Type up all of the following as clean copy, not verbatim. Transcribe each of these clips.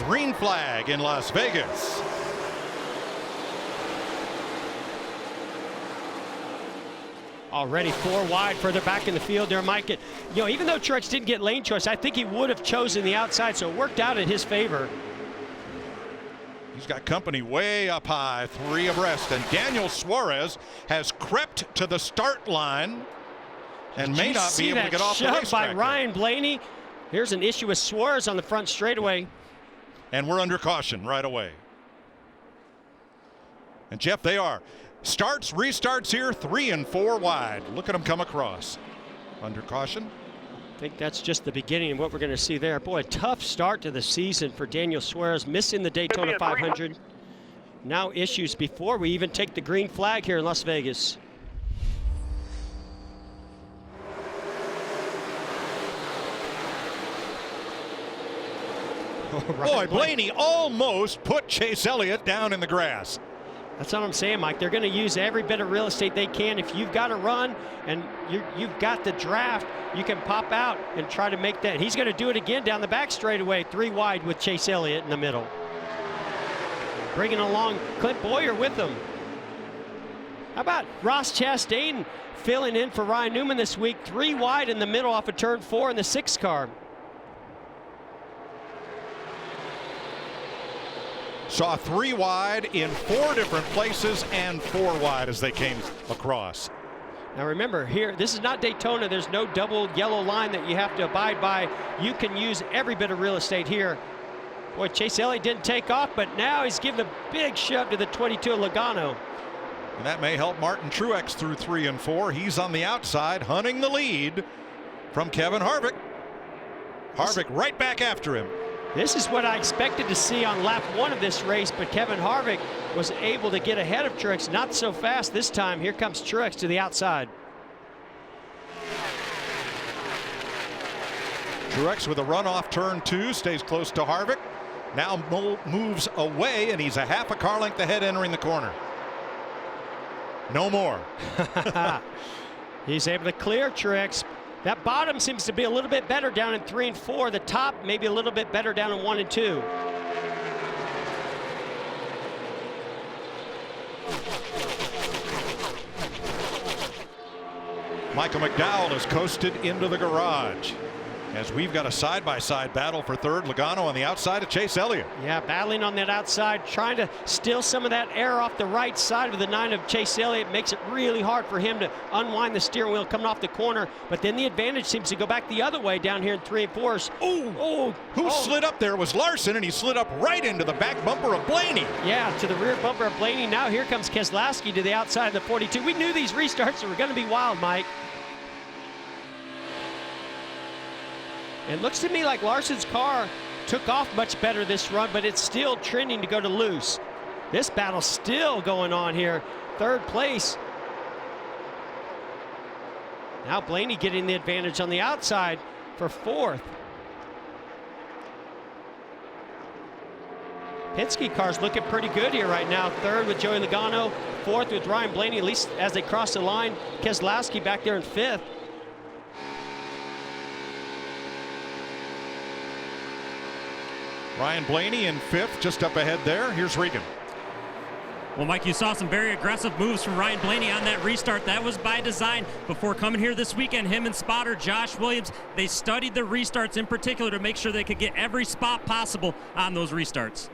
green flag in Las Vegas. Already 4 wide, further back in the field there, Mike. Even though Truex didn't get lane choice, I think he would have chosen the outside, so it worked out in his favor. He's got company way up high, 3 abreast, and Daniel Suarez has crept to the start line and may not be able to get off the racetrack. By Ryan Blaney. Here's an issue with Suarez on the front straightaway. And we're under caution right away. And Jeff, they are. Starts, restarts here, 3 and 4 wide. Look at them come across. Under caution. I think that's just the beginning of what we're going to see there. Boy, a tough start to the season for Daniel Suarez, missing the Daytona 500. Now issues before we even take the green flag here in Las Vegas. Boy, Blaney almost put Chase Elliott down in the grass. That's what I'm saying, Mike. They're going to use every bit of real estate they can. If you've got to run and you've got the draft, you can pop out and try to make that. He's going to do it again down the back straightaway, 3 wide with Chase Elliott in the middle. Bringing along Clint Boyer with him. How about Ross Chastain filling in for Ryan Newman this week, 3 wide in the middle off of turn 4 in the 6 car. Saw 3 wide in 4 different places and 4 wide as they came across. Now remember here, this is not Daytona. There's no double yellow line that you have to abide by. You can use every bit of real estate here. Boy, Chase Elliott didn't take off, but now he's giving a big shove to the 22 Logano. And that may help Martin Truex through 3 and 4. He's on the outside, hunting the lead from Kevin Harvick. Harvick right back after him. This is what I expected to see on lap 1 of this race, but Kevin Harvick was able to get ahead of Truex. Not so fast this time. Here comes Truex to the outside. Truex with a run off turn 2, stays close to Harvick. Now moves away, and he's a half a car length ahead entering the corner. No more. He's able to clear Truex. That bottom seems to be a little bit better down in 3 and 4. The top maybe a little bit better down in 1 and 2. Michael McDowell has coasted into the garage as we've got a side-by-side battle for 3rd. Logano on the outside of Chase Elliott. Yeah, battling on that outside, trying to steal some of that air off the right side with the 9 of Chase Elliott. Makes it really hard for him to unwind the steering wheel coming off the corner. But then the advantage seems to go back the other way down here in 3 and 4. Who slid up there was Larson, and he slid up right into the back bumper of Blaney. Yeah, to the rear bumper of Blaney. Now here comes Keselowski to the outside of the 42. We knew these restarts were going to be wild, Mike. It looks to me like Larson's car took off much better this run, but it's still trending to go to loose. This battle's still going on here. 3rd place. Now Blaney getting the advantage on the outside for 4th. Penske car's looking pretty good here right now. 3rd with Joey Logano, 4th with Ryan Blaney, at least as they cross the line. Keselowski back there in 5th. Ryan Blaney in 5th, just up ahead there. Here's Regan. Well, Mike, you saw some very aggressive moves from Ryan Blaney on that restart. That was by design. Before coming here this weekend, him and spotter Josh Williams, they studied the restarts in particular to make sure they could get every spot possible on those restarts.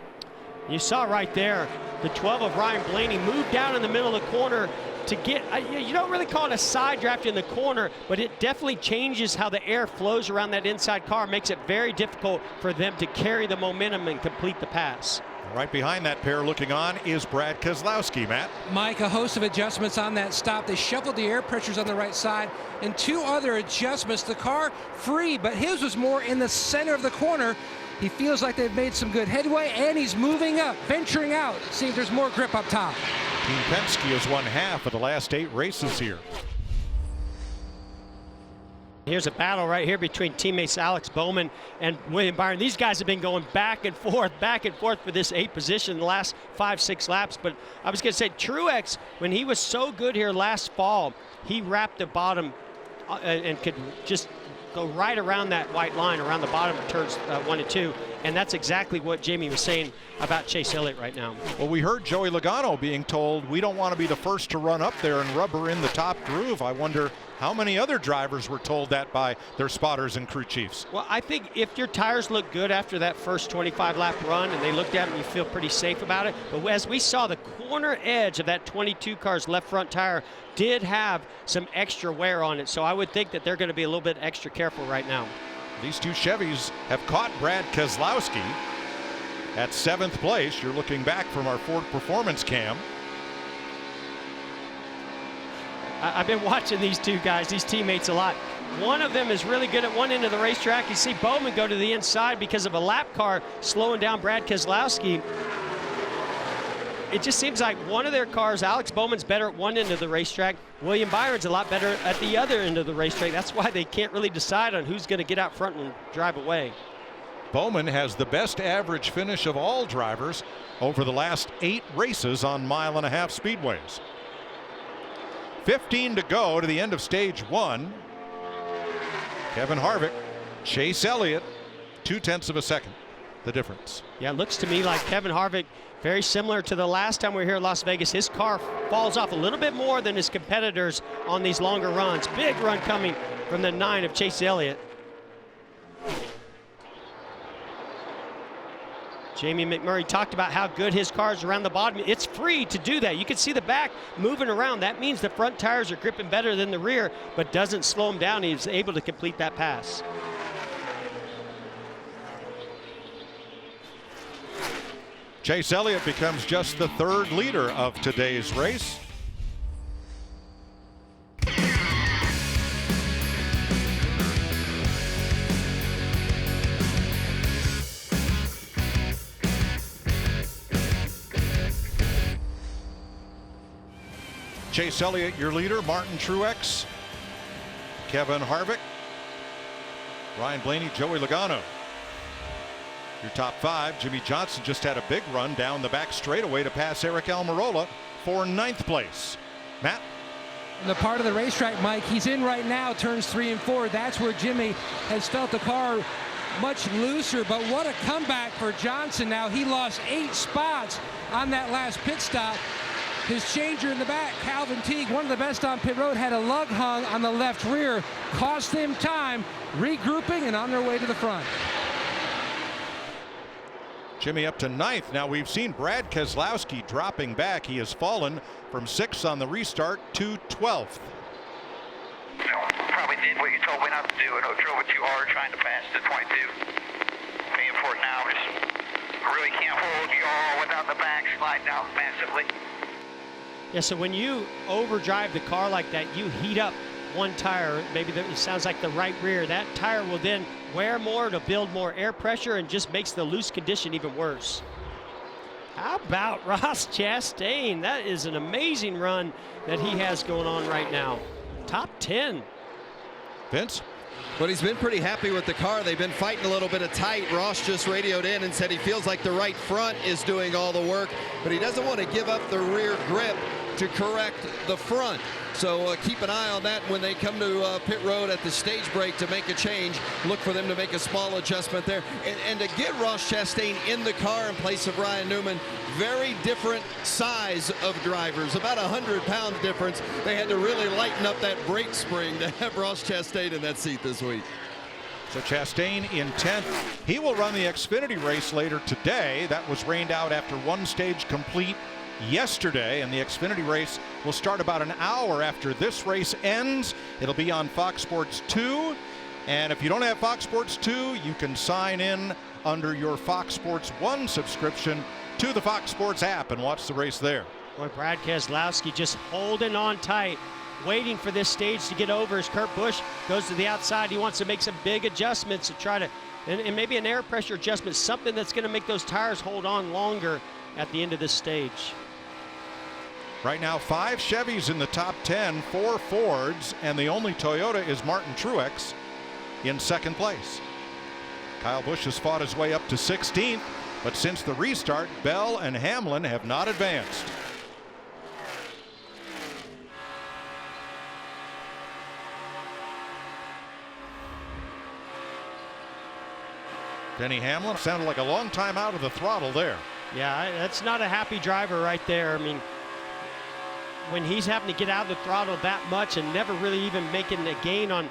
You saw right there, the 12 of Ryan Blaney moved down in the middle of the corner to get, you don't really call it a side draft in the corner, but it definitely changes how the air flows around that inside car, makes it very difficult for them to carry the momentum and complete the pass. Right behind that pair looking on is Brad Keselowski, Matt. Mike, a host of adjustments on that stop. They shuffled the air pressures on the right side and 2 other adjustments. The car free, but his was more in the center of the corner. He feels like they've made some good headway, and he's moving up, venturing out. See if there's more grip up top. Team Penske has won half of the last 8 races here. Here's a battle right here between teammates Alex Bowman and William Byron. These guys have been going back and forth for this 8th position in the last 5-6 laps. But I was going to say, Truex, when he was so good here last fall, he wrapped the bottom and could just go right around that white line, around the bottom of turns 1 and 2. And that's exactly what Jimmie was saying about Chase Elliott right now. Well, we heard Joey Logano being told, we don't want to be the first to run up there and rubber in the top groove. I wonder how many other drivers were told that by their spotters and crew chiefs. Well, I think if your tires look good after that first 25-lap run and they looked at them, you feel pretty safe about it. But as we saw, the corner edge of that 22 car's left front tire did have some extra wear on it. So I would think that they're going to be a little bit extra careful right now. These two Chevys have caught Brad Keselowski at 7th place. You're looking back from our Ford Performance Cam. I've been watching these two guys, these teammates, a lot. One of them is really good at one end of the racetrack. You see Bowman go to the inside because of a lap car slowing down Brad Keselowski. It just seems like one of their cars, Alex Bowman's better at one end of the racetrack. William Byron's a lot better at the other end of the racetrack. That's why they can't really decide on who's going to get out front and drive away. Bowman has the best average finish of all drivers over the last 8 races on 1.5 mile speedways. 15 to go to the end of stage 1. Kevin Harvick, Chase Elliott, 0.2 of a second, the difference. Yeah, it looks to me like Kevin Harvick, very similar to the last time we were here in Las Vegas. His car falls off a little bit more than his competitors on these longer runs. Big run coming from the 9 of Chase Elliott. Jamie McMurray talked about how good his car is around the bottom. It's free to do that. You can see the back moving around. That means the front tires are gripping better than the rear, but doesn't slow him down. He's able to complete that pass. Chase Elliott becomes just the 3rd leader of today's race. Chase Elliott, your leader. Martin Truex, Kevin Harvick, Ryan Blaney, Joey Logano. Your top 5. Jimmie Johnson just had a big run down the back straightaway to pass Eric Almirola for 9th place. Matt? In the part of the racetrack, Mike, he's in right now, turns 3 and 4. That's where Jimmie has felt the car much looser, but what a comeback for Johnson. Now he lost 8 spots on that last pit stop. His changer in the back, Calvin Teague, one of the best on pit road, had a lug hung on the left rear, cost them time, regrouping and on their way to the front. Jimmie up to 9th. Now we've seen Brad Keselowski dropping back. He has fallen from 6th on the restart to 12th. Probably did what you told me not to do and drove it too hard trying to pass the 22. Paying for it now. Just really can't hold you all without the back sliding out massively. Yeah, so when you overdrive the car like that, you heat up one tire. Maybe it sounds like the right rear. That tire will then wear more to build more air pressure and just makes the loose condition even worse. How about Ross Chastain? That is an amazing run that he has going on right now. Top 10. Vince? But he's been pretty happy with the car. They've been fighting a little bit of tight. Ross just radioed in and said he feels like the right front is doing all the work, but he doesn't want to give up the rear grip to correct the front. So keep an eye on that when they come to pit road at the stage break to make a change. Look for them to make a small adjustment there. And to get Ross Chastain in the car in place of Ryan Newman, very different size of drivers, about 100-pound difference. They had to really lighten up that brake spring to have Ross Chastain in that seat this week. So Chastain in 10th. He will run the Xfinity race later today. That was rained out after one stage complete yesterday, and the Xfinity race will start about an hour after this race ends. It'll be on Fox Sports 2, and if you don't have Fox Sports 2, you can sign in under your Fox Sports 1 subscription to the Fox Sports app and watch the race there. Boy, Brad Keselowski just holding on tight, waiting for this stage to get over as Kurt Busch goes to the outside. He wants to make some big adjustments to try to, and maybe an air pressure adjustment, something that's going to make those tires hold on longer at the end of this stage. Right now, 5 Chevys in the top 10, 4 Fords, and the only Toyota is Martin Truex in 2nd place. Kyle Busch has fought his way up to 16th, but since the restart, Bell and Hamlin have not advanced. Denny Hamlin sounded like a long time out of the throttle there. Yeah, that's not a happy driver right there. I mean, when he's having to get out of the throttle that much and never really even making a gain on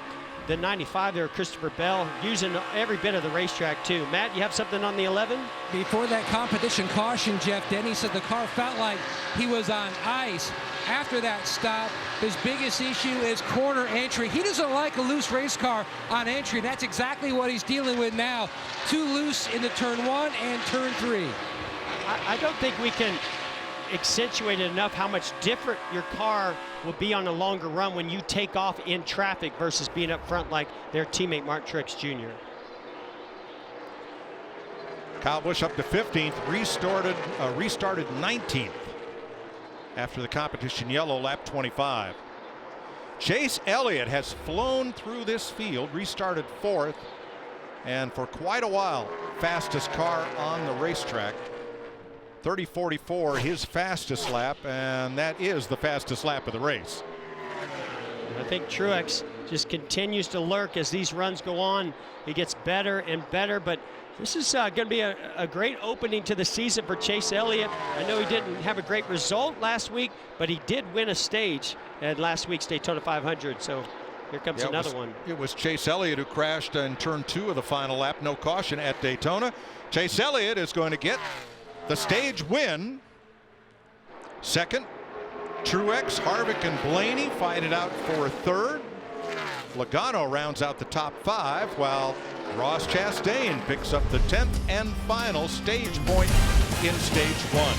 the 95 there, Christopher Bell, using every bit of the racetrack too. Matt, you have something on the 11? Before that competition caution, Jeff, Denny said the car felt like he was on ice. After that stop, his biggest issue is corner entry. He doesn't like a loose race car on entry. That's exactly what he's dealing with now. Too loose into turn 1 and turn 3. I don't think we can accentuate it enough how much different your car will be on a longer run when you take off in traffic versus being up front like their teammate Mark Truex Jr. Kyle Busch up to 15th, restarted 19th after the competition yellow, lap 25. Chase Elliott has flown through this field, restarted 4th, and for quite a while fastest car on the racetrack. 30:44 his fastest lap, and that is the fastest lap of the race. I think Truex just continues to lurk as these runs go on. He gets better and better, but this is going to be a great opening to the season for Chase Elliott. I know he didn't have a great result last week, but he did win a stage at last week's Daytona 500. So here comes another one. It was Chase Elliott who crashed in turn 2 of the final lap. No caution at Daytona. Chase Elliott is going to get the stage win. Second, Truex, Harvick, and Blaney fight it out for third. Logano rounds out the top 5, while Ross Chastain picks up the 10th and final stage point in stage 1.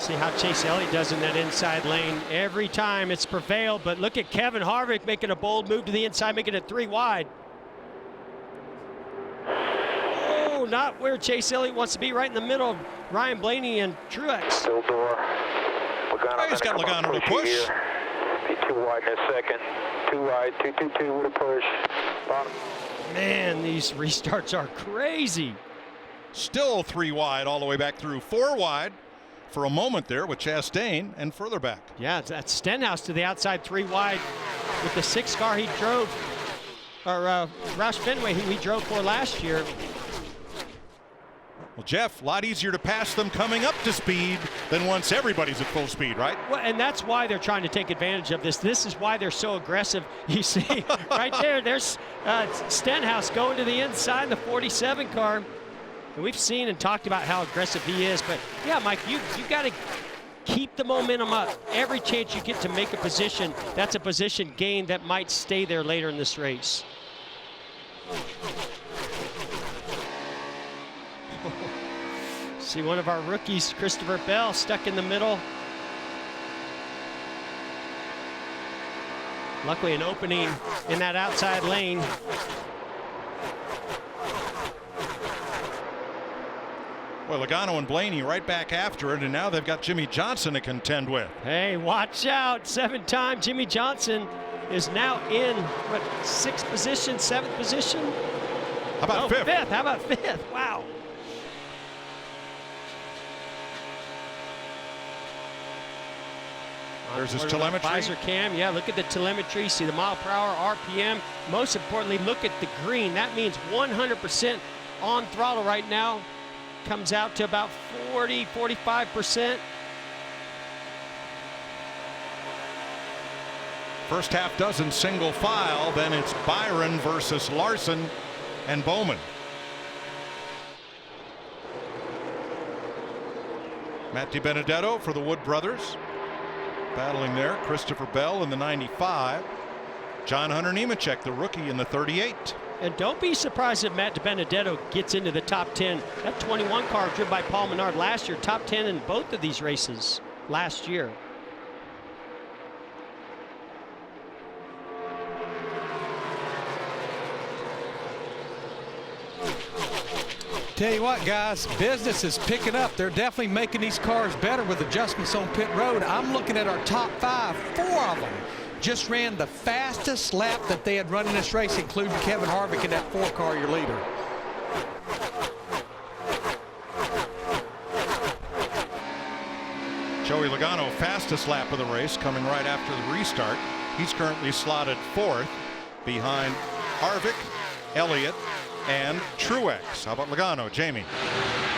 See how Chase Elliott does in that inside lane. Every time it's prevailed, but look at Kevin Harvick making a bold move to the inside, making it 3 wide. Oh, not where Chase Elliott wants to be, right in the middle of Ryan Blaney and Truex. Still door. Logano, He's got Logano to push. Be 2 wide in a second. 2 wide, 2-2-2 with a push. Bottom. Man, these restarts are crazy. Still 3 wide all the way back through. 4 wide for a moment there with Chastain, and further back. Yeah, that's Stenhouse to the outside, 3 wide with the 6 car he drove, or Roush Fenway, who he drove for last year. Well, Jeff, a lot easier to pass them coming up to speed than once everybody's at full speed, right? Well, and that's why they're trying to take advantage of this. This is why they're so aggressive. You see right there, there's Stenhouse going to the inside, the 47 car. And we've seen and talked about how aggressive he is. But, yeah, Mike, you got to keep the momentum up. Every chance you get to make a position, that's a position gain that might stay there later in this race. See one of our rookies, Christopher Bell, stuck in the middle. Luckily an opening in that outside lane. Well, Logano and Blaney right back after it, and now they've got Jimmie Johnson to contend with. Hey, watch out. 7-time Jimmie Johnson is now in, what, 6th position, 7th position? How about 5th? 5th. How about 5th? Wow. There's his telemetry. Visor cam, yeah, look at the telemetry, see the mile per hour, RPM. Most importantly, look at the green. That means 100% on throttle right now. Comes out to about 40, 45%. First half dozen single file, then it's Byron versus Larson and Bowman. Matt DiBenedetto for the Wood brothers. Battling there, Christopher Bell in the 95. John Hunter Nemechek, the rookie, in the 38. And don't be surprised if Matt DiBenedetto gets into the top 10. That 21 car driven by Paul Menard last year, top 10 in both of these races last year. Tell you what, guys, business is picking up. They're definitely making these cars better with adjustments on pit road. I'm looking at our top 5. 4 of them just ran the fastest lap that they had run in this race, including Kevin Harvick in that 4 car, your leader. Joey Logano, fastest lap of the race, coming right after the restart. He's currently slotted 4th. behind Harvick, Elliott, and Truex. How about Logano, Jamie?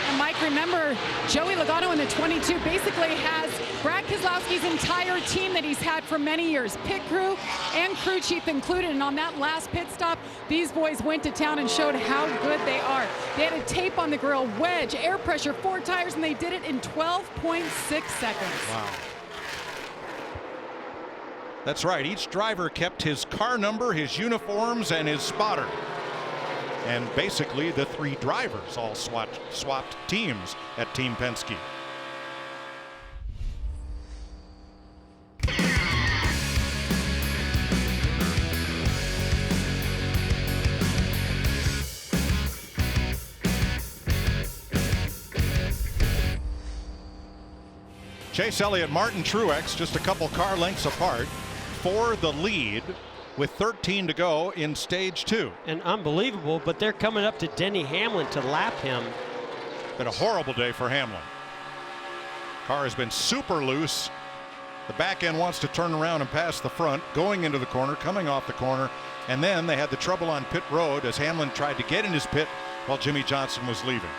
And Mike, remember, Joey Logano in the 22 basically has Brad Keselowski's entire team that he's had for many years, pit crew and crew chief included. And on that last pit stop, these boys went to town and showed how good they are. They had a tape on the grill, wedge, air pressure, 4 tires, and they did it in 12.6 seconds. Wow. That's right. Each driver kept his car number, his uniforms, and his spotter. And basically, the 3 drivers all swapped teams at Team Penske. Chase Elliott, Martin Truex, just a couple car lengths apart for the lead with 13 to go in stage 2. And unbelievable, but they're coming up to Denny Hamlin to lap him. Been a horrible day for Hamlin. Car has been super loose. The back end wants to turn around and pass the front, going into the corner, coming off the corner, and then they had the trouble on pit road as Hamlin tried to get in his pit while Jimmie Johnson was leaving.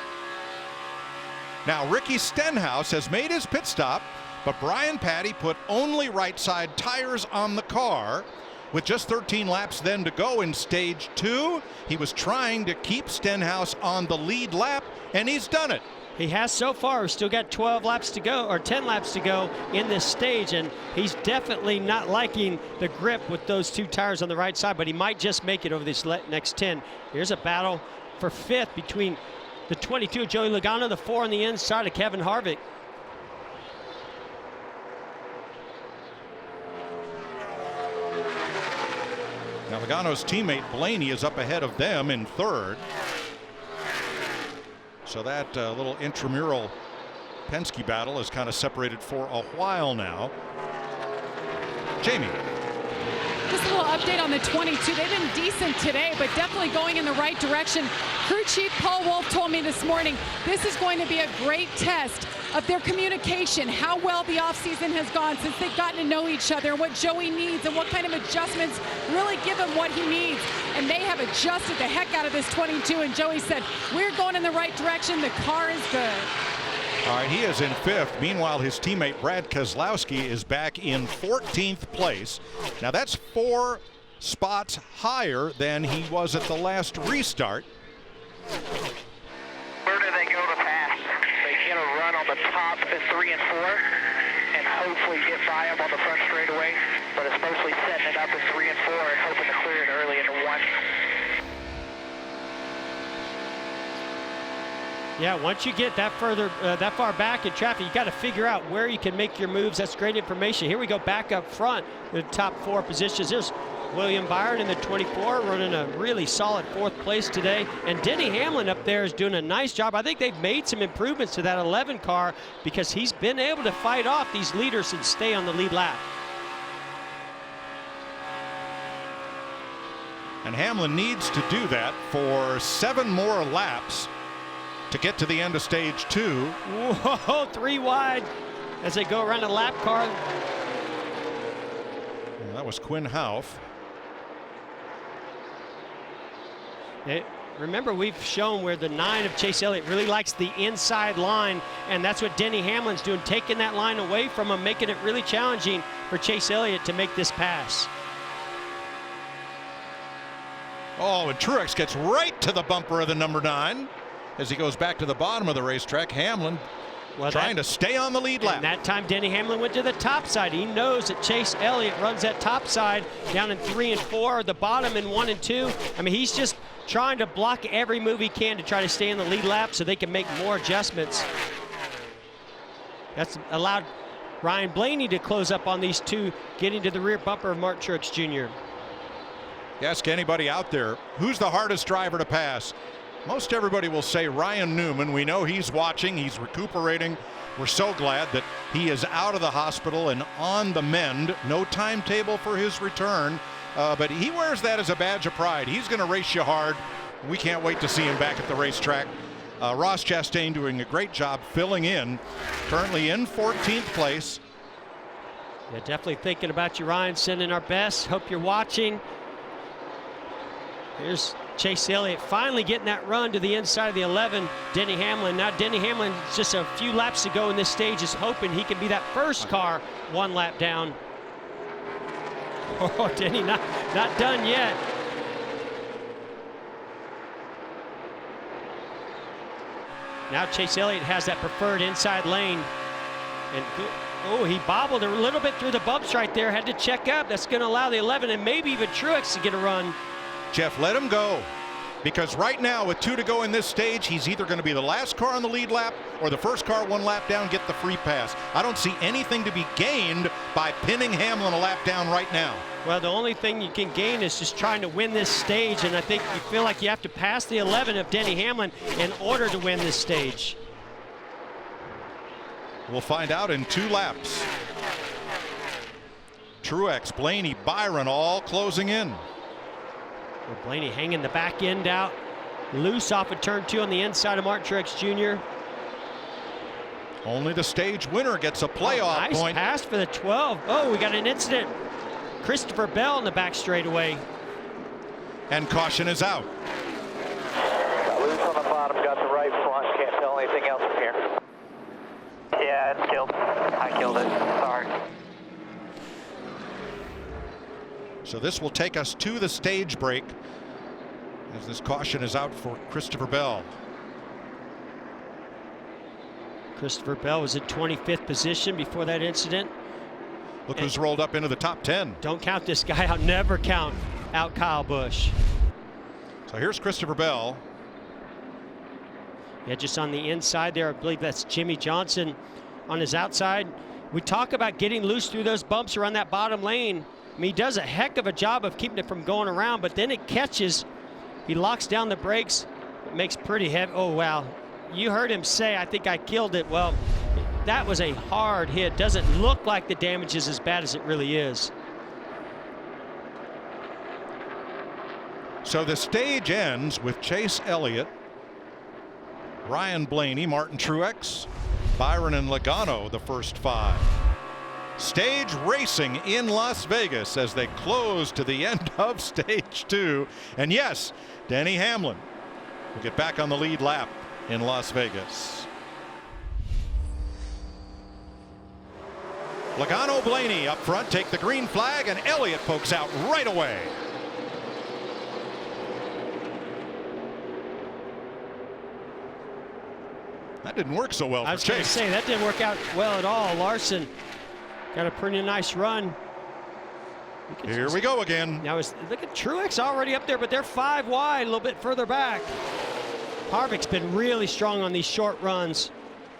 Now Ricky Stenhouse has made his pit stop, but Brian Patty put only right side tires on the car. With just 13 laps then to go in stage 2, he was trying to keep Stenhouse on the lead lap, and he's done it. He has so far. We've still got 12 laps to go, or 10 laps to go in this stage, and he's definitely not liking the grip with those 2 tires on the right side, but he might just make it over this next 10. Here's a battle for 5th between the 22 of Joey Logano, the 4 on the inside of Kevin Harvick. Now Logano's teammate Blaney is up ahead of them in 3rd. So that little intramural Penske battle has kind of separated for a while now. Jamie. Just a little update on the 22. They've been decent today, but definitely going in the right direction. Crew chief Paul Wolfe told me this morning this is going to be a great test of their communication, how well the offseason has gone since they've gotten to know each other, and what Joey needs and what kind of adjustments really give him what he needs. And they have adjusted the heck out of this 22, and Joey said, we're going in the right direction. The car is good. All right, he is in 5th. Meanwhile, his teammate Brad Keselowski is back in 14th place. Now that's 4 spots higher than he was at the last restart. Where do they go to pass? They get a run on the top at 3 and 4 and hopefully get by them on the front straightaway, but it's mostly setting it up at 3 and 4 and hoping to clear it early into 1. Yeah, once you get that far back in traffic, you got to figure out where you can make your moves. That's great information. Here we go back up front, the top 4 positions. There's William Byron in the 24, running a really solid 4th place today. And Denny Hamlin up there is doing a nice job. I think they've made some improvements to that 11 car because he's been able to fight off these leaders and stay on the lead lap. And Hamlin needs to do that for 7 more laps to get to the end of stage 2. Whoa, 3 wide as they go around the lap car. Well, that was Quinn Houff. Remember, we've shown where the 9 of Chase Elliott really likes the inside line, and that's what Denny Hamlin's doing, taking that line away from him, making it really challenging for Chase Elliott to make this pass. Oh, and Truex gets right to the bumper of the number 9. As he goes back to the bottom of the racetrack. Hamlin trying to stay on the lead lap. That time Denny Hamlin went to the top side. He knows that Chase Elliott runs that top side down in 3 and 4, the bottom in 1 and 2. I mean, he's just trying to block every move he can to try to stay in the lead lap so they can make more adjustments. That's allowed Ryan Blaney to close up on these 2, getting to the rear bumper of Martin Truex Jr. Ask anybody out there, who's the hardest driver to pass? Most everybody will say Ryan Newman. We know he's watching, he's recuperating. We're so glad that he is out of the hospital and on the mend. No timetable for his return, but he wears that as a badge of pride. He's going to race you hard. We can't wait to see him back at the racetrack. Ross Chastain doing a great job filling in, currently in 14th place. Yeah, definitely thinking about you, Ryan. Sending our best. Hope you're watching. Here's Chase Elliott finally getting that run to the inside of the 11, Denny Hamlin. Now Denny Hamlin, just a few laps to go in this stage, is hoping he can be that first car 1 lap down. Oh, Denny not done yet. Now Chase Elliott has that preferred inside lane. And oh, he bobbled a little bit through the bumps right there. Had to check up. That's going to allow the 11 and maybe even Truex to get a run. Jeff, let him go. Because right now, with 2 to go in this stage, he's either going to be the last car on the lead lap or the first car 1 lap down, get the free pass. I don't see anything to be gained by pinning Hamlin a lap down right now. Well, the only thing you can gain is just trying to win this stage, and I think you feel like you have to pass the 11 of Denny Hamlin in order to win this stage. We'll find out in 2 laps. Truex, Blaney, Byron all closing in. Well, Blaney hanging the back end out, loose off of turn 2 on the inside of Martin Truex Jr. Only the stage winner gets a playoff nice point. Pass for the 12. Oh, we got an incident. Christopher Bell in the back straightaway. And caution is out. Got loose on the bottom, got the right front. Can't tell anything else from here. Yeah, it's killed. I killed it. Sorry. So this will take us to the stage break as this caution is out for Christopher Bell. Christopher Bell was in 25th position before that incident. Look who's rolled up into the top 10. Don't count this guy out. Never count out Kyle Busch. So here's Christopher Bell. Yeah, just on the inside there, I believe that's Jimmie Johnson on his outside. We talk about getting loose through those bumps around that bottom lane. I mean, he does a heck of a job of keeping it from going around, but then it catches. He locks down the brakes. It makes pretty heavy. Oh, wow. You heard him say, I think I killed it. Well, that was a hard hit. Doesn't look like the damage is as bad as it really is. So the stage ends with Chase Elliott, Ryan Blaney, Martin Truex, Byron and Logano, the first 5. Stage racing in Las Vegas as they close to the end of stage 2. And yes, Denny Hamlin will get back on the lead lap in Las Vegas. Logano, Blaney up front take the green flag, and Elliott pokes out right away. That didn't work so well for Chase. I was going to say, that didn't work out well at all. Larson got a pretty nice run. Here we go again. Now look at Truex already up there, but they're 5 wide, a little bit further back. Harvick's been really strong on these short runs.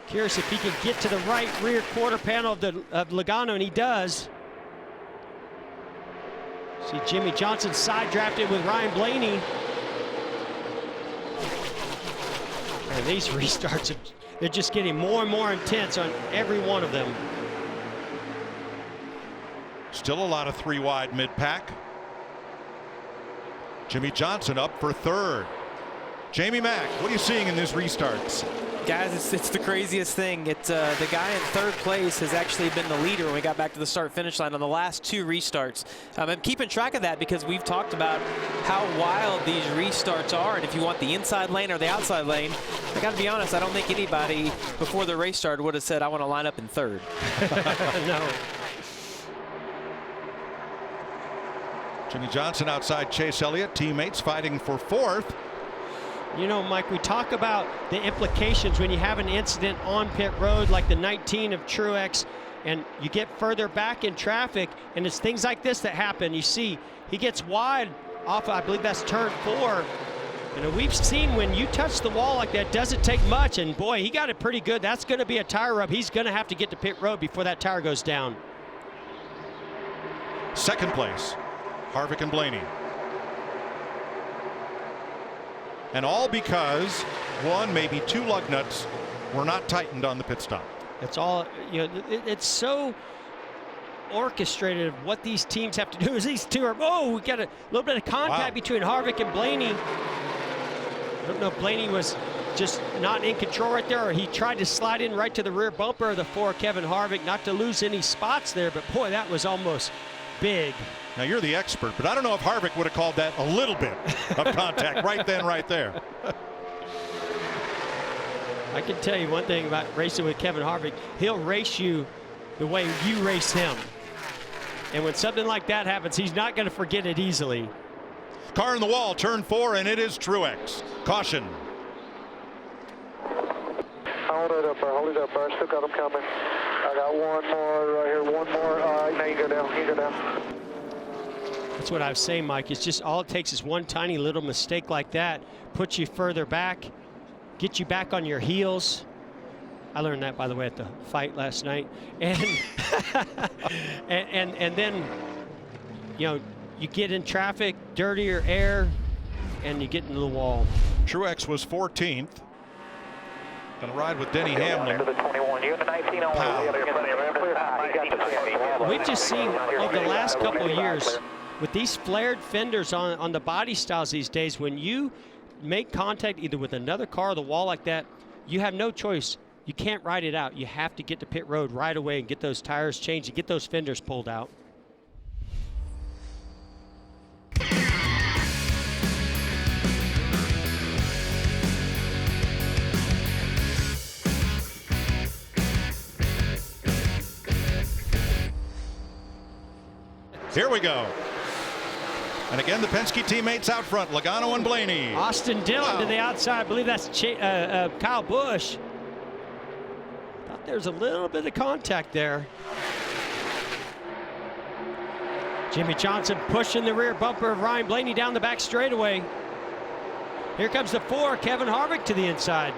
Curious if he can get to the right rear quarter panel of Logano, and he does. See Jimmie Johnson side drafted with Ryan Blaney. And these restarts, they're just getting more and more intense on every one of them. Still a lot of 3 wide mid-pack. Jimmie Johnson up for 3rd. Jamie Mack, what are you seeing in these restarts? Guys, it's the craziest thing. It's the guy in 3rd place has actually been the leader when we got back to the start-finish line on the last 2 restarts. I'm keeping track of that because we've talked about how wild these restarts are, and if you want the inside lane or the outside lane, I got to be honest, I don't think anybody before the race started would have said, I want to line up in 3rd. No. Jimmie Johnson outside Chase Elliott, teammates fighting for 4th. You know, Mike, we talk about the implications when you have an incident on pit road like the 19 of Truex, and you get further back in traffic, and it's things like this that happen. You see, he gets wide off, I believe that's turn 4. You know, we've seen when you touch the wall like that, doesn't take much, and boy, he got it pretty good. That's going to be a tire rub. He's going to have to get to pit road before that tire goes down. 2nd place, Harvick and Blaney. And all because 1, maybe 2 lug nuts were not tightened on the pit stop. It's all, you know, it's so orchestrated of what these teams have to do. Is these 2 are, oh, we got a little bit of contact between Harvick and Blaney. I don't know if Blaney was just not in control right there, or he tried to slide in right to the rear bumper of the 4 Kevin Harvick, not to lose any spots there, but boy, that was almost big. Now, you're the expert, but I don't know if Harvick would have called that a little bit of contact right then, right there. I can tell you one thing about racing with Kevin Harvick. He'll race you the way you race him. And when something like that happens, he's not going to forget it easily. Car in the wall, turn 4, and it is Truex. Caution. Hold it up, bro. Hold it up, bro. Still got them coming. I got one more right here. One more. All right, now you go down. You go down. That's what I was saying, Mike. It's just all it takes is one tiny little mistake like that, puts you further back, get you back on your heels. I learned that, by the way, at the fight last night. And and then, you know, you get in traffic, dirtier air, and you get into the wall. Truex was 14th. Going to ride with Denny Hamlin. We've just seen over the last couple of years, with these flared fenders on the body styles these days, when you make contact either with another car or the wall like that, you have no choice. You can't ride it out. You have to get to pit road right away and get those tires changed and get those fenders pulled out. Here we go. And again, the Penske teammates out front, Logano and Blaney. Austin Dillon to the outside. I believe that's Kyle Busch. Thought there's a little bit of contact there. Jimmie Johnson pushing the rear bumper of Ryan Blaney down the back straightaway. Here comes the 4, Kevin Harvick to the inside.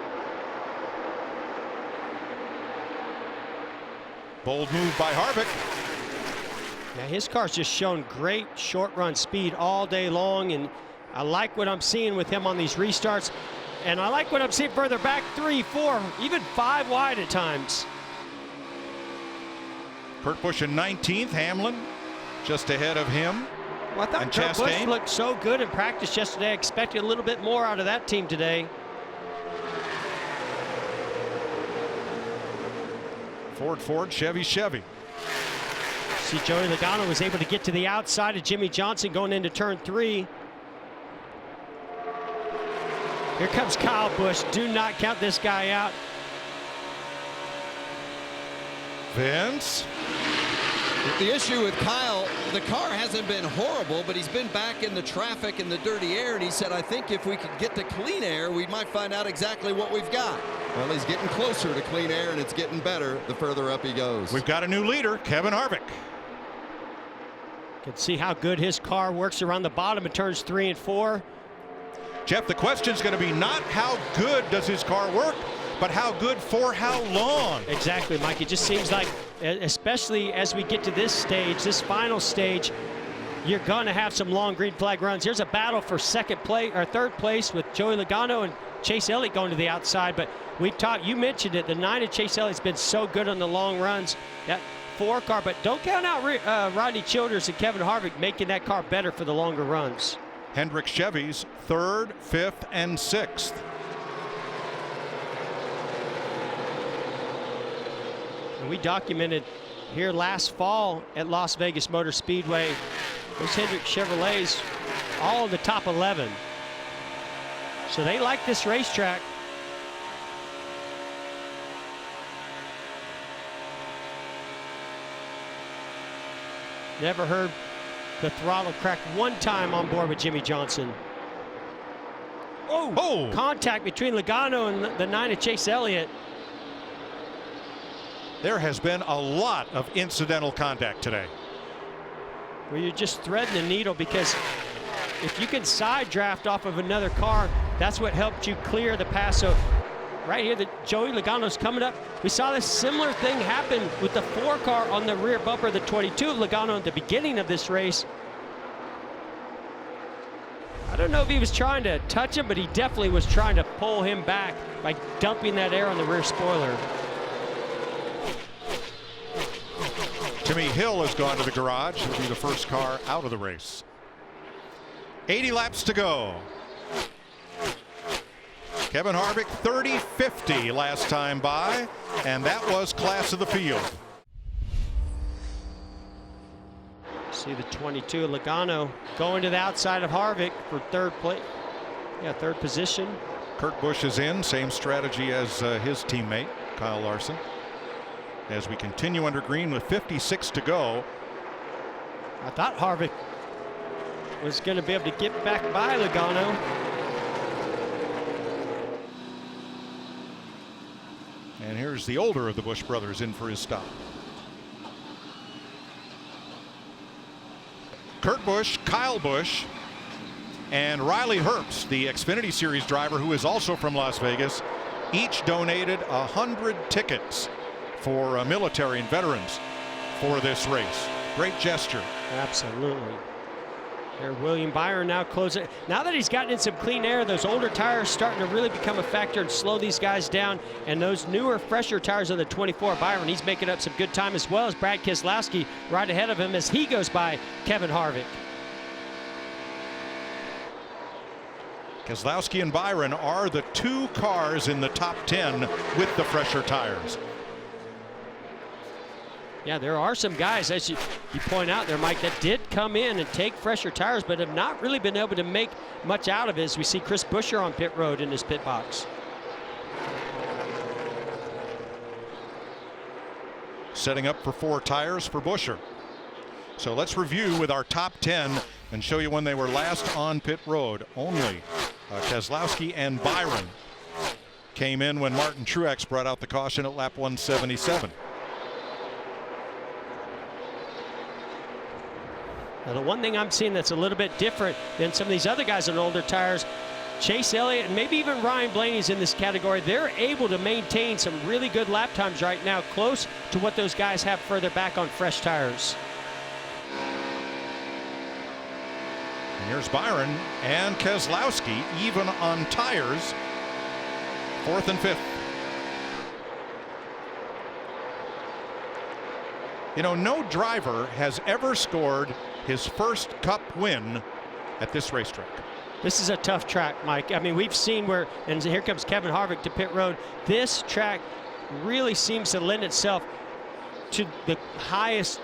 Bold move by Harvick. Now his car's just shown great short run speed all day long, and I like what I'm seeing with him on these restarts, and I like what I'm seeing further back, 3, 4, even 5 wide at times. Kurt Busch in 19th, Hamlin just ahead of him. Well, I thought and Kurt Busch Chastain looked so good in practice yesterday. I expected a little bit more out of that team today. Ford, Chevy. See, Joey Logano was able to get to the outside of Jimmie Johnson going into turn 3. Here comes Kyle Busch. Do not count this guy out. Vince. The issue with Kyle, the car hasn't been horrible, but he's been back in the traffic and the dirty air, and he said, I think if we could get to clean air, we might find out exactly what we've got. Well, he's getting closer to clean air, and it's getting better the further up he goes. We've got a new leader, Kevin Harvick. Can see how good his car works around the bottom of turns 3 and 4. Jeff, the question's going to be not how good does his car work, but how good for how long. Exactly, Mike. It just seems like, especially as we get to this stage, this final stage, you're going to have some long green flag runs. There's a battle for third place with Joey Logano and Chase Elliott going to the outside. But you mentioned it, the 9 of Chase Elliott's been so good on the long runs. That 4 car, but don't count out Rodney Childers and Kevin Harvick making that car better for the longer runs. Hendrick Chevys 3rd, 5th, and 6th. And we documented here last fall at Las Vegas Motor Speedway, those Hendrick Chevrolets, all in the top 11. So they like this racetrack. Never heard the throttle crack one time on board with Jimmie Johnson. Oh! Contact between Logano and the 9 of Chase Elliott. There has been a lot of incidental contact today. Well, you're just threading the needle, because if you can side draft off of another car, that's what helped you clear the pass. So right here, Joey Logano's coming up. We saw this similar thing happen with the 4 car on the rear bumper of the 22 of Logano at the beginning of this race. I don't know if he was trying to touch him, but he definitely was trying to pull him back by dumping that air on the rear spoiler. Timmy Hill has gone to the garage. He'll be the first car out of the race. 80 laps to go. Kevin Harvick 30-50 last time by, and that was class of the field. See the 22, Logano going to the outside of Harvick for third position. Kurt Busch is in, same strategy as his teammate Kyle Larson. As we continue under green with 56 to go. I thought Harvick was going to be able to get back by Logano. And here's the older of the Busch brothers in for his stop. Kurt Busch, Kyle Busch, and Riley Herbst, the Xfinity Series driver who is also from Las Vegas, each donated 100 tickets for military and veterans for this race. Great gesture. Absolutely. There, William Byron now closing. Now that he's gotten in some clean air, those older tires starting to really become a factor and slow these guys down. And those newer, fresher tires on the 24, Byron, he's making up some good time, as well as Brad Keselowski right ahead of him as he goes by Kevin Harvick. Keselowski and Byron are the two cars in the top 10 with the fresher tires. Yeah, there are some guys, as you point out there, Mike, that did come in and take fresher tires, but have not really been able to make much out of it, as we see Chris Buescher on pit road in his pit box. Setting up for 4 tires for Buescher. So let's review with our top 10 and show you when they were last on pit road. Only Keselowski and Byron came in when Martin Truex brought out the caution at lap 177. Now, the one thing I'm seeing that's a little bit different than some of these other guys on older tires, Chase Elliott and maybe even Ryan Blaney's in this category, they're able to maintain some really good lap times right now, close to what those guys have further back on fresh tires. And here's Byron and Keselowski even on tires, 4th and 5th. You know, no driver has ever scored his first Cup win at this racetrack. This is a tough track, Mike. I mean, we've seen where, and here comes Kevin Harvick to pit road. This track really seems to lend itself to the highest,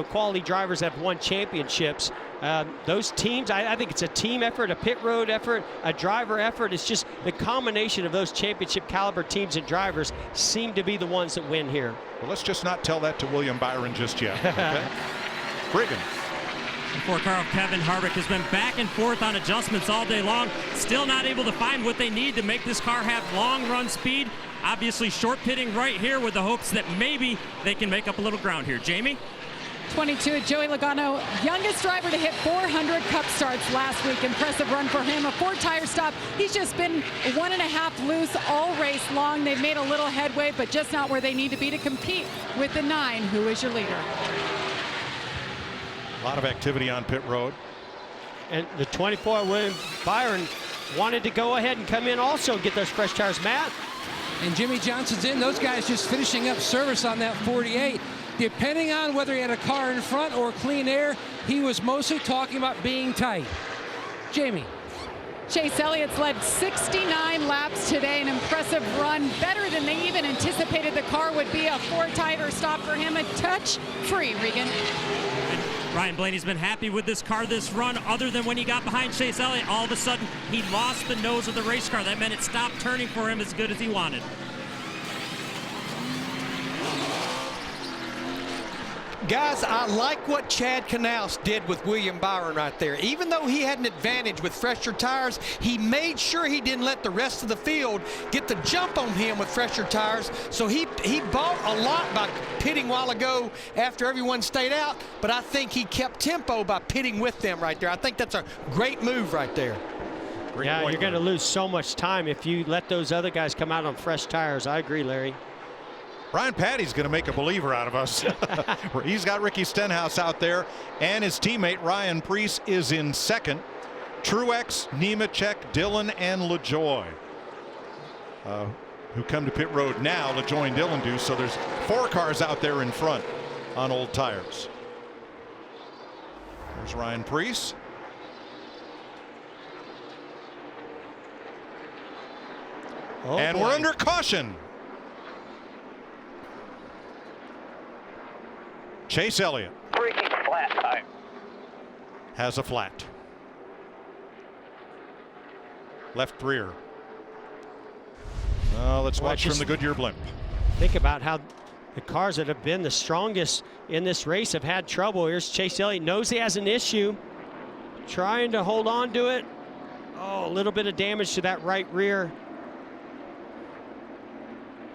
quality drivers that have won championships. Those teams, I think it's a team effort, a pit road effort, a driver effort. It's just the combination of those championship caliber teams and drivers seem to be the ones that win here. Well, let's just not tell that to William Byron just yet. Okay? Brigham. Before Carl, Kevin Harvick has been back and forth on adjustments all day long, still not able to find what they need to make this car have long run speed. Obviously short pitting right here with the hopes that maybe they can make up a little ground here. Jamie? 22, Joey Logano, youngest driver to hit 400 Cup starts last week. Impressive run for him. A 4-tire stop. He's just been 1.5 loose all race long. They've made a little headway, but just not where they need to be to compete with the 9, who is your leader. A lot of activity on pit road. And the 24, William Byron, wanted to go ahead and come in also and get those fresh tires. Matt? And Jimmy Johnson's in. Those guys just finishing up service on that 48. Depending on whether he had a car in front or clean air, he was mostly talking about being tight. Jamie. Chase Elliott's led 69 laps today, an impressive run, better than they even anticipated the car would be. A 4-tire stop for him, a touch free, Regan. Ryan Blaney's been happy with this car this run, other than when he got behind Chase Elliott. All of a sudden, he lost the nose of the race car. That meant it stopped turning for him as good as he wanted. Guys, I like what Chad Knaus did with William Byron right there. Even though he had an advantage with fresher tires, he made sure he didn't let the rest of the field get the jump on him with fresher tires. So he bought a lot by pitting a while ago after everyone stayed out, but I think he kept tempo by pitting with them right there. I think that's a great move right there. Yeah, you're going to lose so much time if you let those other guys come out on fresh tires. I agree, Larry. Brian Patty's going to make a believer out of us. He's got Ricky Stenhouse out there, and his teammate Ryan Preece is in second. Truex, Nemechek, Dillon, and LaJoie, who come to pit road now. LaJoie and Dillon do, so there's 4 cars out there in front on old tires. There's Ryan Preece. And we're under caution. Chase Elliott. Freaking flat. flat tire. Has a flat. Left rear. Let's watch from the Goodyear blimp. Think about how the cars that have been the strongest in this race have had trouble. Here's Chase Elliott, knows he has an issue, trying to hold on to it. Oh, a little bit of damage to that right rear.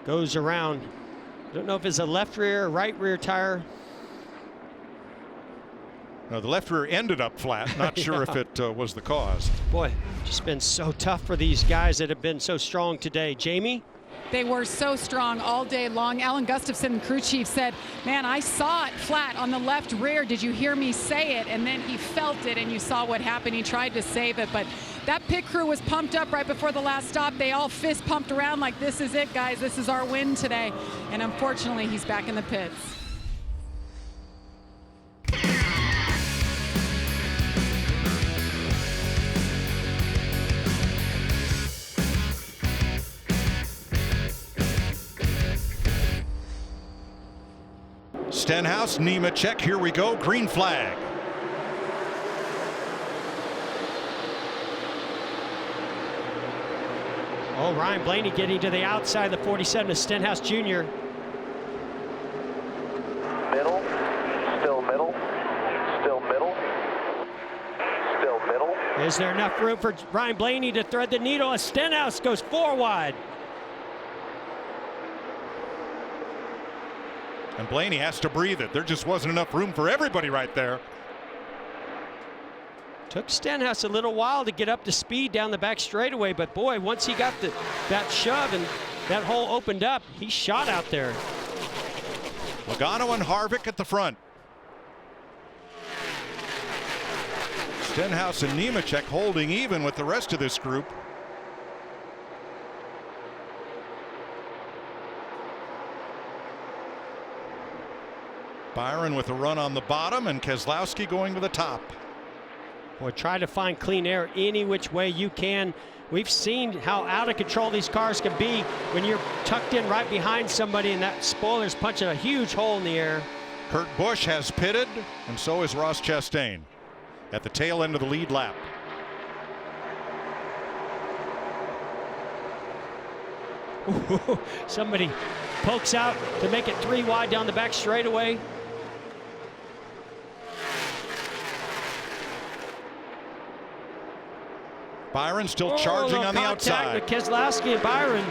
Goes around. Don't know if it's a left rear or right rear tire. No, the left rear ended up flat. Not sure if it was the cause. Boy, just been so tough for these guys that have been so strong today. Jamie? They were so strong all day long. Alan Gustafson, crew chief, said, man, I saw it flat on the left rear. Did you hear me say it? And then he felt it, and you saw what happened. He tried to save it, but that pit crew was pumped up right before the last stop. They all fist pumped around like, this is it, guys. This is our win today. And unfortunately, he's back in the pits. Stenhouse, Nemechek, here we go, green flag. Oh, Ryan Blaney getting to the outside, the 47 of Stenhouse Jr. Middle, still middle, still middle, still middle. Is there enough room for Ryan Blaney to thread the needle as Stenhouse goes 4 wide? And Blaney has to breathe it. There just wasn't enough room for everybody right there. Took Stenhouse a little while to get up to speed down the back straightaway, but boy, once he got that shove and that hole opened up, he shot out there. Logano and Harvick at the front. Stenhouse and Nemechek holding even with the rest of this group. Byron with a run on the bottom and Keselowski going to the top. Boy, try to find clean air any which way you can. We've seen how out of control these cars can be when you're tucked in right behind somebody and that spoiler's punching a huge hole in the air. Kurt Busch has pitted, and so is Ross Chastain at the tail end of the lead lap. Somebody pokes out to make it 3 wide down the back straightaway. Byron still charging on the outside. With Keselowski and Byron.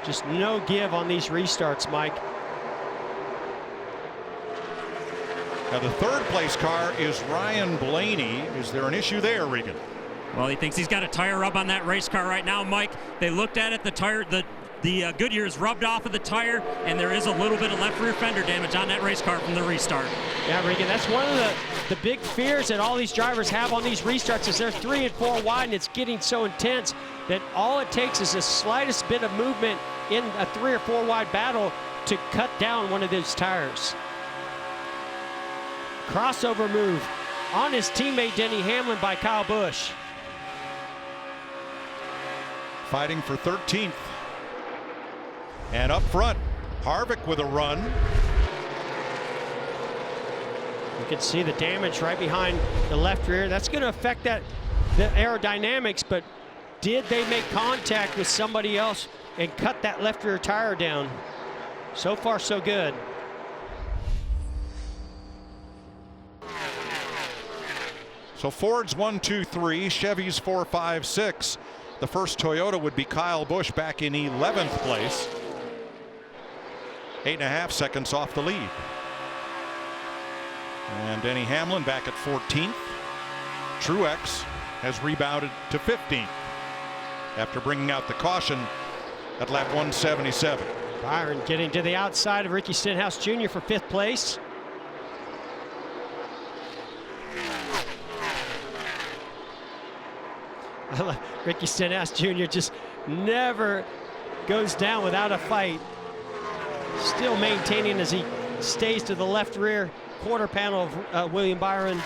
Just no give on these restarts, Mike. Now the third place car is Ryan Blaney. Is there an issue there, Regan? Well, he thinks he's got a tire rub on that race car right now, Mike. They looked at it, the tire, the Goodyear is rubbed off of the tire, and there is a little bit of left rear fender damage on that race car from the restart. Yeah, Regan, that's one of the big fears that all these drivers have on these restarts is they're 3 and 4 wide, and it's getting so intense that all it takes is the slightest bit of movement in a 3 or 4 wide battle to cut down one of those tires. Crossover move on his teammate Denny Hamlin by Kyle Busch. Fighting for 13th. And up front, Harvick with a run. You can see the damage right behind the left rear. That's going to affect the aerodynamics, but did they make contact with somebody else and cut that left rear tire down? So far, so good. So Ford's 1, 2, 3, Chevy's 4, 5, 6. The first Toyota would be Kyle Busch back in 11th place. 8.5 seconds off the lead. And Denny Hamlin back at 14th. Truex has rebounded to 15th after bringing out the caution at lap 177. Byron getting to the outside of Ricky Stenhouse Jr. for 5th place. Ricky Stenhouse Jr. just never goes down without a fight. Still maintaining as he stays to the left rear quarter panel of William Byron.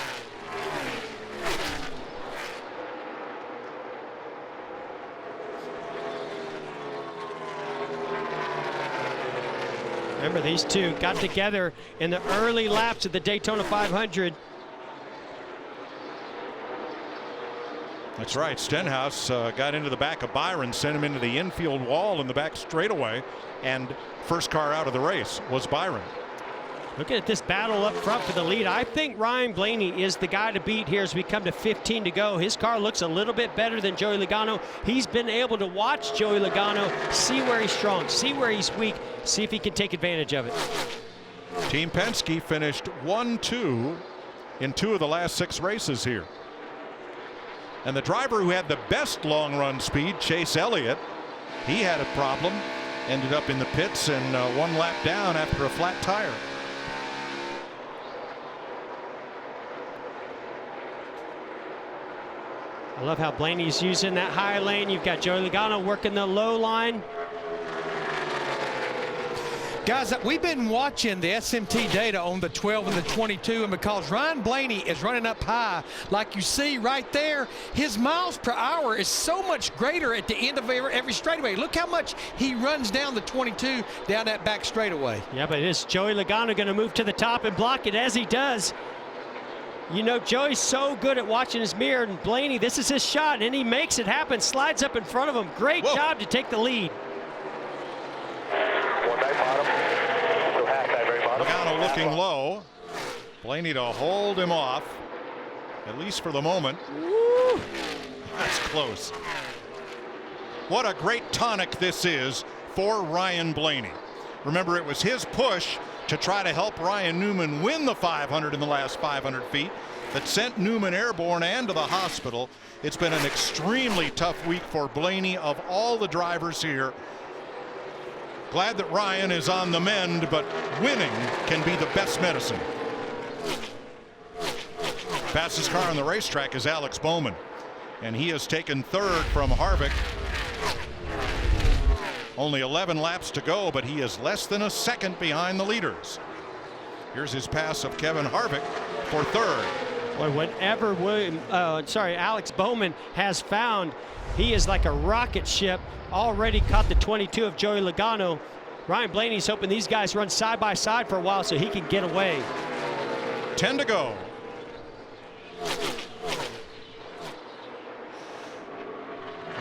Remember, these two got together in the early laps of the Daytona 500. That's right. Stenhouse got into the back of Byron, sent him into the infield wall in the back straightaway, and first car out of the race was Byron. Looking at this battle up front for the lead, I think Ryan Blaney is the guy to beat here as we come to 15 to go. His car looks a little bit better than Joey Logano. He's been able to watch Joey Logano, see where he's strong, see where he's weak, see if he can take advantage of it. Team Penske finished 1-2 in 2 of the last 6 races here. And the driver who had the best long run speed, Chase Elliott, he had a problem, ended up in the pits and 1 lap down after a flat tire. I love how Blaney's using that high lane. You've got Joey Logano working the low line. Guys, we've been watching the SMT data on the 12 and the 22, and because Ryan Blaney is running up high, like you see right there, his miles per hour is so much greater at the end of every straightaway. Look how much he runs down the 22 down that back straightaway. Yeah, but is Joey Logano going to move to the top and block it? As he does, you know, Joey's so good at watching his mirror, and Blaney, this is his shot, and he makes it happen, slides up in front of him. Great job to take the lead. Logano looking low. Blaney to hold him off, at least for the moment. Woo. That's close. What a great tonic this is for Ryan Blaney. Remember, it was his push to try to help Ryan Newman win the 500 in the last 500 feet that sent Newman airborne and to the hospital. It's been an extremely tough week for Blaney of all the drivers here. Glad that Ryan is on the mend, but winning can be the best medicine. Fastest car on the racetrack is Alex Bowman, and he has taken 3rd from Harvick. Only 11 laps to go, but he is less than a second behind the leaders. Here's his pass of Kevin Harvick for 3rd. Boy, whatever Alex Bowman has found, he is like a rocket ship. Already caught the 22 of Joey Logano. Ryan Blaney's hoping these guys run side by side for a while so he can get away. 10 to go.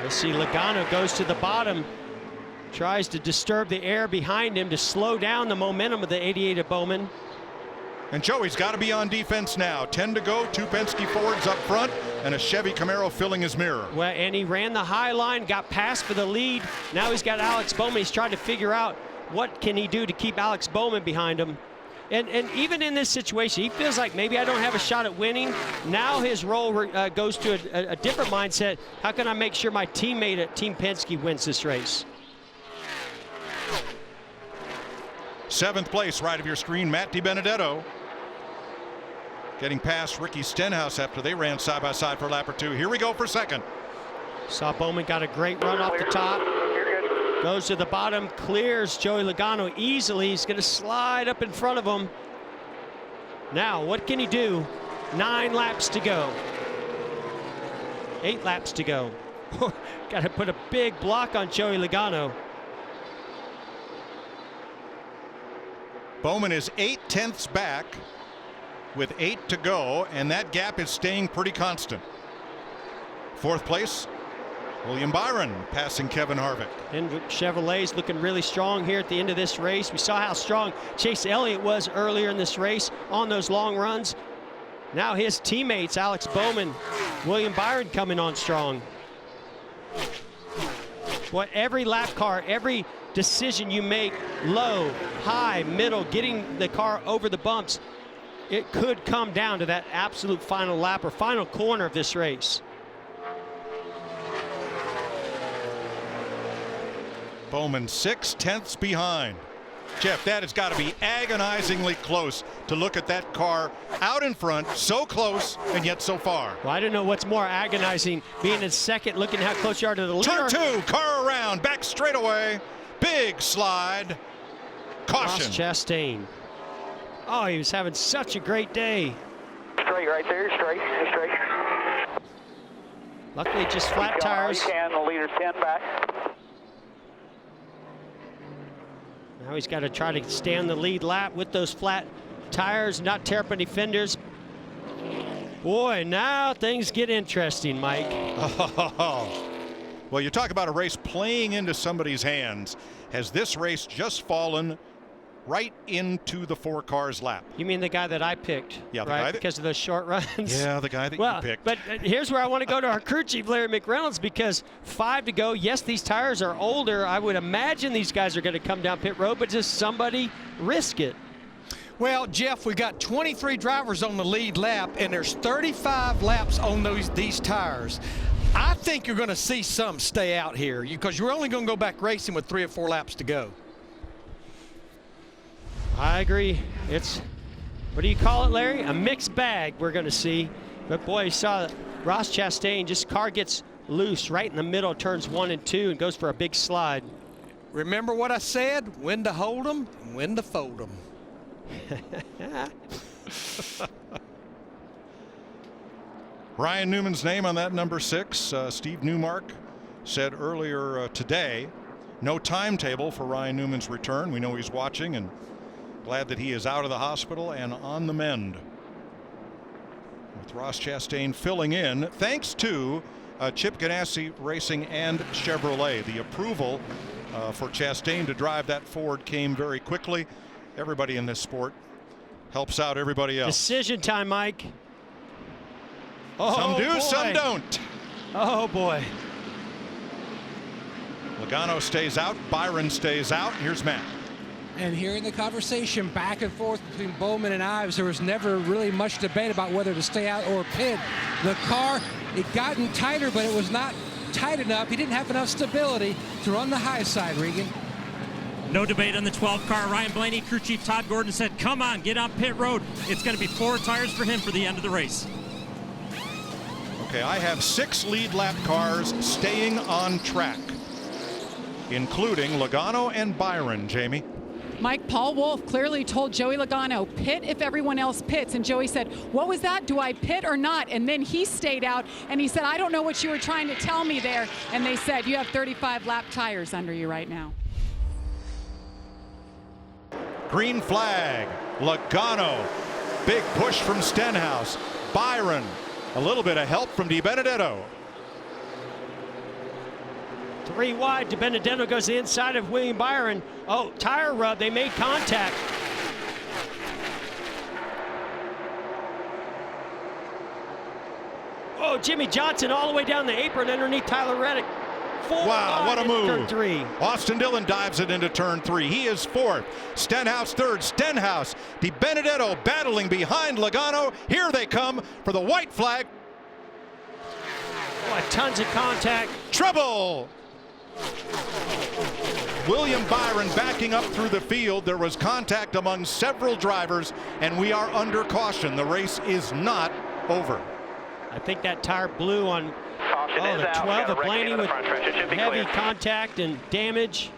Let's see, Logano goes to the bottom, tries to disturb the air behind him to slow down the momentum of the 88 of Bowman. And Joey's got to be on defense now. 10 to go, 2 Penske Fords up front, and a Chevy Camaro filling his mirror. Well, and he ran the high line, got past for the lead. Now he's got Alex Bowman. He's trying to figure out what can he do to keep Alex Bowman behind him. And even in this situation, he feels like maybe I don't have a shot at winning. Now his role goes to a different mindset. How can I make sure my teammate at Team Penske wins this race? 7th place, right of your screen, Matt DiBenedetto. Getting past Ricky Stenhouse after they ran side by side for a lap or 2. Here we go for 2nd. Saw Bowman got a great run off the top. Goes to the bottom, clears Joey Logano easily. He's going to slide up in front of him. Now, what can he do? 9 laps to go. 8 laps to go. Got to put a big block on Joey Logano. Bowman is 8/10ths back with 8 to go, and that gap is staying pretty constant. 4th place, William Byron passing Kevin Harvick. And Chevrolet's looking really strong here at the end of this race. We saw how strong Chase Elliott was earlier in this race on those long runs. Now his teammates, Alex Bowman, William Byron coming on strong. What every lap car, every decision you make, low, high, middle, getting the car over the bumps, it could come down to that absolute final lap or final corner of this race. Bowman 6/10ths behind. Jeff, that has got to be agonizingly close to look at that car out in front, so close and yet so far. Well, I don't know what's more agonizing, being in second, looking how close you are to the leader. Turn 2, car around, back straightaway, big slide, caution. Chastain. Oh, he was having such a great day. Straight right there, straight. Luckily, just flat tires. You can, the leader's 10 back. Now he's got to try to stay on the lead lap with those flat tires, not tear up any fenders. Boy, now things get interesting, Mike. Well, you talk about a race playing into somebody's hands. Has this race just fallen right into the 4 cars lap? You mean the guy that I picked, yeah, right? Because of those short runs? Yeah, the guy that you picked. But here's where I want to go to our crew chief, Larry McReynolds, because 5 to go. Yes, these tires are older. I would imagine these guys are going to come down pit road, but just somebody risk it. Well, Jeff, we got 23 drivers on the lead lap, and there's 35 laps on these tires. I think you're going to see some stay out here because you're only going to go back racing with 3 or 4 laps to go. I agree. It's, what do you call it, Larry? A mixed bag we're going to see. But boy, you saw Ross Chastain, just car gets loose right in the middle, turns 1 and 2, and goes for a big slide. Remember what I said? When to hold them and when to fold them. Ryan Newman's name on that number 6. Steve Newmark said earlier today, no timetable for Ryan Newman's return. We know he's watching and glad that he is out of the hospital and on the mend. With Ross Chastain filling in, thanks to Chip Ganassi Racing and Chevrolet. The approval for Chastain to drive that Ford came very quickly. Everybody in this sport helps out everybody else. Decision time, Mike. Oh, some do, boy. Some don't. Oh, boy. Logano stays out. Byron stays out. Here's Matt. And hearing the conversation back and forth between Bowman and Ives, there was never really much debate about whether to stay out or pit. The car, it gotten tighter, but it was not tight enough. He didn't have enough stability to run the high side, Regan. No debate on the 12 car. Ryan Blaney, crew chief Todd Gordon said, come on, get on pit road. It's going to be 4 tires for him for the end of the race. Okay, I have 6 lead lap cars staying on track, including Logano and Byron, Jamie. Mike, Paul Wolfe clearly told Joey Logano, pit if everyone else pits. And Joey said, what was that? Do I pit or not? And then he stayed out and he said, I don't know what you were trying to tell me there. And they said, you have 35 lap tires under you right now. Green flag. Logano. Big push from Stenhouse. Byron. A little bit of help from DiBenedetto. 3 wide. DiBenedetto goes the inside of William Byron. Oh, tire rub. They made contact. Oh, Jimmy Johnson all the way down the apron underneath Tyler Reddick. Wow, what a move. Turn 3. Austin Dillon dives it into turn 3. He is 4th. Stenhouse 3rd. Stenhouse. DiBenedetto battling behind Logano. Here they come for the white flag. Boy, tons of contact. Trouble. William Byron backing up through the field. There was contact among several drivers, and we are under caution. The race is not over. I think that tire blew on the 12 of Blaney with heavy contact and damage.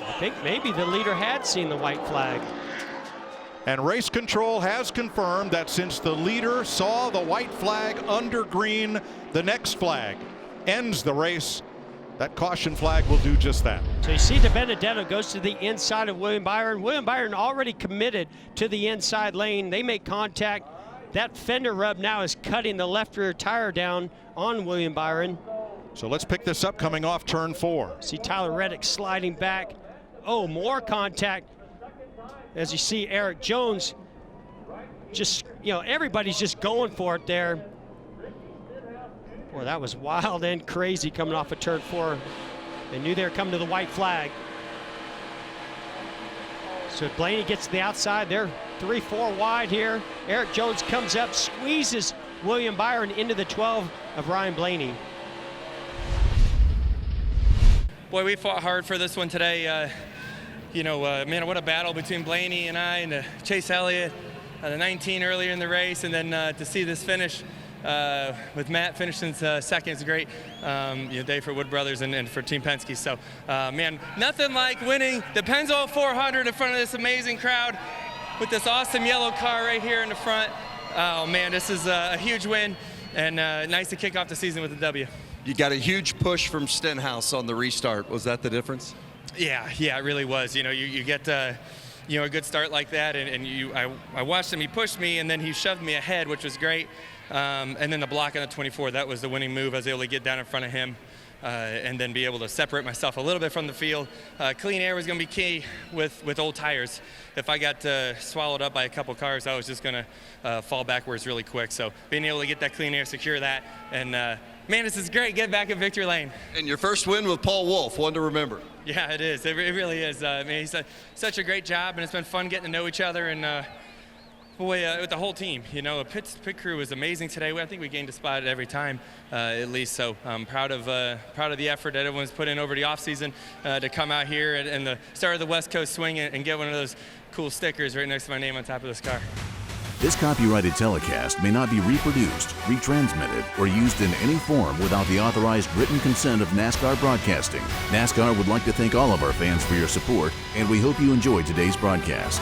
I think maybe the leader had seen the white flag. And race control has confirmed that since the leader saw the white flag under green, the next flag ends the race. That caution flag will do just that. So you see DiBenedetto goes to the inside of William Byron. William Byron already committed to the inside lane. They make contact. That fender rub now is cutting the left rear tire down on William Byron. So let's pick this up coming off turn 4. See Tyler Reddick sliding back. Oh, more contact. As you see Eric Jones just, everybody's just going for it there. Boy, that was wild and crazy coming off of turn 4. They knew they were coming to the white flag. So Blaney gets to the outside. They're 3-4 wide here. Eric Jones comes up, squeezes William Byron into the 12 of Ryan Blaney. Boy, we fought hard for this one today. Man, what a battle between Blaney and I and Chase Elliott, the 19 earlier in the race, and then to see this finish with Matt finishing second is a great day for Wood Brothers and for Team Penske. So, man, nothing like winning the Pennzoil 400 in front of this amazing crowd with this awesome yellow car right here in the front. Oh man, this is a huge win, and nice to kick off the season with a W. You got a huge push from Stenhouse on the restart. Was that the difference? Yeah, it really was. You know, you get a good start like that, and I watched him. He pushed me, and then he shoved me ahead, which was great. And then the block on the 24, that was the winning move. I was able to get down in front of him. And then be able to separate myself a little bit from the field. Clean air was going to be key with old tires. If I got swallowed up by a couple cars, I was just going to fall backwards really quick. So being able to get that clean air, secure that, and man, this is great. Get back in victory lane. And your first win with Paul Wolf, one to remember. Yeah, it is. It really is. He's done such a great job, and it's been fun getting to know each other. And boy, with the whole team, pit crew was amazing today. I think we gained a spot every time, at least. So I'm proud of the effort that everyone's put in over the offseason to come out here and the start of the West Coast swing and get one of those cool stickers right next to my name on top of this car. This copyrighted telecast may not be reproduced, retransmitted, or used in any form without the authorized written consent of NASCAR Broadcasting. NASCAR would like to thank all of our fans for your support, and we hope you enjoyed today's broadcast.